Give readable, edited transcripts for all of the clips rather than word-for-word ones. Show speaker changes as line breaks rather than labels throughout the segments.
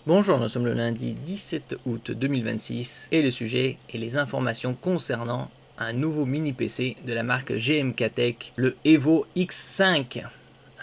Bonjour, nous sommes le lundi 17 août 2026 et le sujet est les informations concernant un nouveau mini PC de la marque GMK Tech, le Evo X5.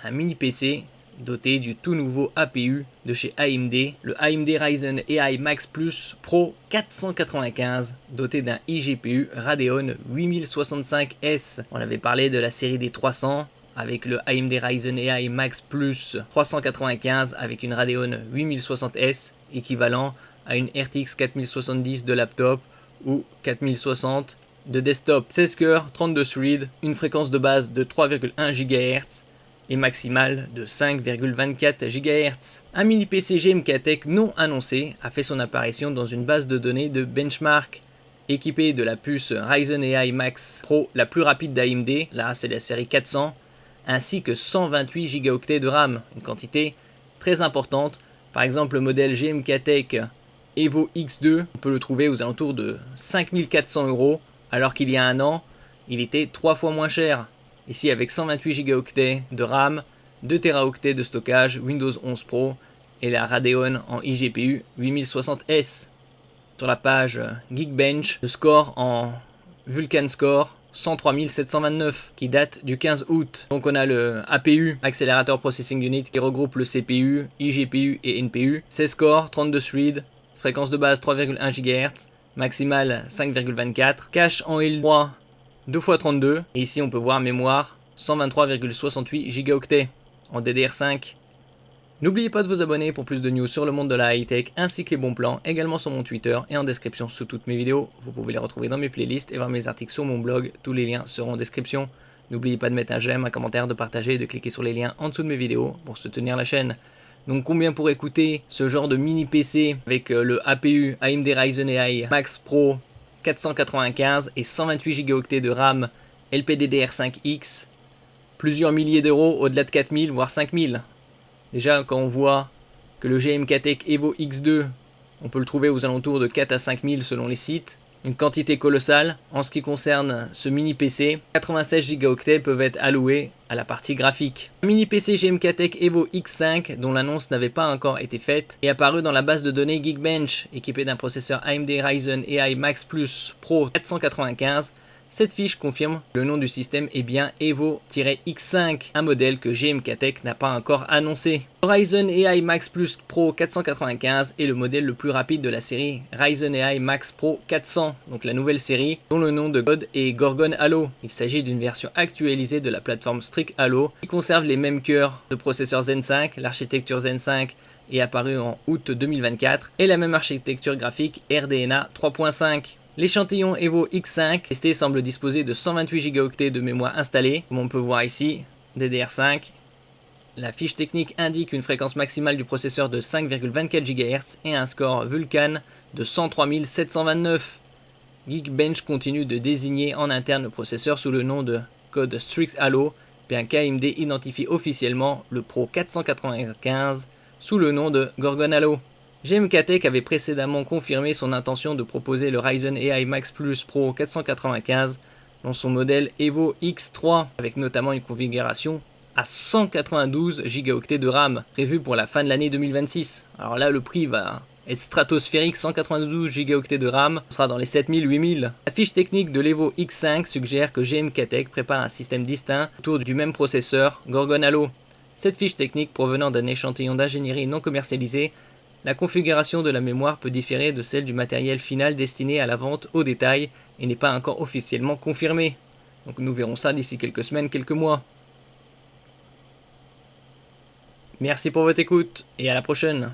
Un mini PC doté du tout nouveau APU de chez AMD, le AMD Ryzen AI Max Plus Pro 495, doté d'un iGPU Radeon 8065S. On avait parlé de la série des 300, avec le AMD Ryzen AI Max Plus 395 avec une Radeon 8060S équivalent à une RTX 4070 de laptop ou 4060 de desktop. 16 cœurs, 32 threads, une fréquence de base de 3,1 GHz et maximale de 5,24 GHz. Un mini PC GMK Tech non annoncé a fait son apparition dans une base de données de benchmark équipée de la puce Ryzen AI Max Pro la plus rapide d'AMD, là c'est la série 400, ainsi que 128 Go de RAM, une quantité très importante. Par exemple, le modèle GMK Tech Evo X2, on peut le trouver aux alentours de 5400 €, alors qu'il y a un an, il était 3 fois moins cher. Ici, avec 128 Go de RAM, 2 Teraoctets de stockage, Windows 11 Pro et la Radeon en iGPU 8060S. Sur la page Geekbench, le score en Vulkan Score 103 729 qui date du 15 août. Donc on a le APU, Accelerator Processing Unit, qui regroupe le CPU, iGPU et NPU. 16 cores, 32 threads, fréquence de base 3,1 GHz, maximale 5,24, cache en L3 2 x 32, et ici on peut voir mémoire 123,68 Go en DDR5. N'oubliez pas de vous abonner pour plus de news sur le monde de la high-tech ainsi que les bons plans, également sur mon Twitter et en description sous toutes mes vidéos. Vous pouvez les retrouver dans mes playlists et voir mes articles sur mon blog, tous les liens seront en description. N'oubliez pas de mettre un j'aime, un commentaire, de partager et de cliquer sur les liens en dessous de mes vidéos pour soutenir la chaîne. Donc combien pour écouter ce genre de mini PC avec le APU AMD Ryzen AI Max Pro 495 et 128 Go de RAM LPDDR5X, plusieurs milliers d'euros, au-delà de 4000 voire 5000. Déjà, quand on voit que le GMK Tech Evo X2, on peut le trouver aux alentours de 4 à 5000 selon les sites, une quantité colossale. En ce qui concerne ce mini PC, 96 Go peuvent être alloués à la partie graphique. Un mini PC GMK Tech Evo X5, dont l'annonce n'avait pas encore été faite, est apparu dans la base de données Geekbench, équipé d'un processeur AMD Ryzen AI Max Plus Pro 495. Cette fiche confirme que le nom du système est bien Evo-X5, un modèle que GMK Tech n'a pas encore annoncé. Le Ryzen AI Max Plus Pro 495 est le modèle le plus rapide de la série Ryzen AI Max Pro 400, donc la nouvelle série, dont le nom de code est Gorgon Halo. Il s'agit d'une version actualisée de la plateforme Strix Halo, qui conserve les mêmes cœurs de processeur Zen 5, l'architecture Zen 5 est apparue en août 2024, et la même architecture graphique RDNA 3.5. L'échantillon Evo X5 testé semble disposer de 128 Go de mémoire installée, comme on peut voir ici, DDR5. La fiche technique indique une fréquence maximale du processeur de 5,24 GHz et un score Vulkan de 103 729. Geekbench continue de désigner en interne le processeur sous le nom de code Strix Halo, bien qu'AMD identifie officiellement le Pro 495 sous le nom de Gorgon Halo. GMK Tech avait précédemment confirmé son intention de proposer le Ryzen AI Max Plus Pro 495 dans son modèle Evo X3, avec notamment une configuration à 192 Go de RAM, prévue pour la fin de l'année 2026. Alors là, le prix va être stratosphérique, 192 Go de RAM, ce sera dans les 7000-8000. La fiche technique de l'Evo X5 suggère que GMK Tech prépare un système distinct autour du même processeur Gorgon Halo. Cette fiche technique provenant d'un échantillon d'ingénierie non commercialisé, la configuration de la mémoire peut différer de celle du matériel final destiné à la vente au détail et n'est pas encore officiellement confirmée. Donc nous verrons ça d'ici quelques semaines, quelques mois. Merci pour votre écoute et à la prochaine.